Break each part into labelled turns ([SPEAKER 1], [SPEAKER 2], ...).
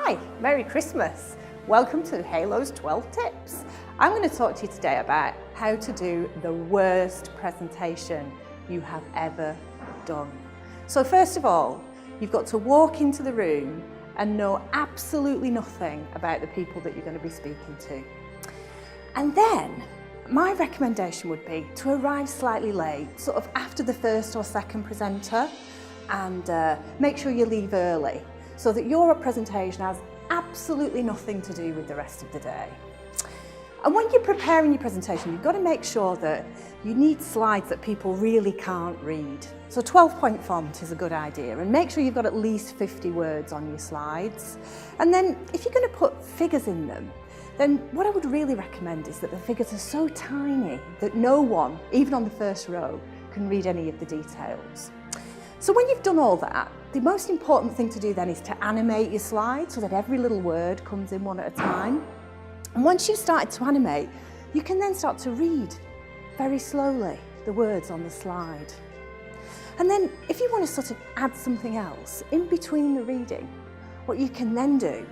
[SPEAKER 1] Hi, Merry Christmas. Welcome to Haelo's 12 Tips. I'm going to talk to you today about how to do the worst presentation you have ever done. So first of all, you've got to walk into the room and know absolutely nothing about the people that you're going to be speaking to. And then my recommendation would be to arrive slightly late, sort of after the first or second presenter, and make sure you leave early so that your presentation has absolutely nothing to do with the rest of the day. And when you're preparing your presentation, you've got to make sure that you need slides that people really can't read. So 12-point font is a good idea, and make sure you've got at least 50 words on your slides. And then if you're going to put figures in them, then what I would really recommend is that the figures are so tiny that no one, even on the first row, can read any of the details. So when you've done all that, the most important thing to do then is to animate your slide so that every little word comes in one at a time. And once you've started to animate, you can then start to read very slowly the words on the slide. And then if you want to sort of add something else in between the reading, what you can then do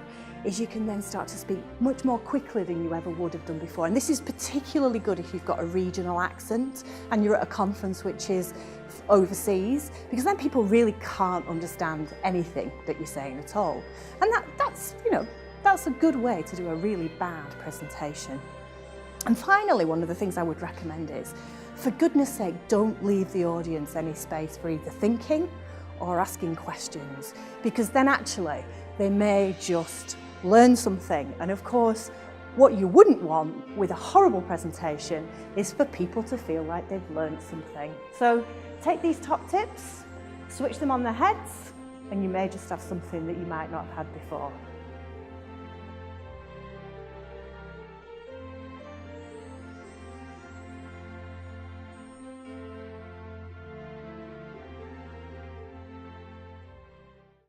[SPEAKER 1] is you can then start to speak much more quickly than you ever would have done before. And this is particularly good if you've got a regional accent and you're at a conference which is overseas, because then people really can't understand anything that you're saying at all. And that's a good way to do a really bad presentation. And finally, one of the things I would recommend is, for goodness sake, don't leave the audience any space for either thinking or asking questions, because then actually they may just learn something. And of course, what you wouldn't want with a horrible presentation is for people to feel like they've learned something. So take these top tips, switch them on their heads, and you may just have something that you might not have had before.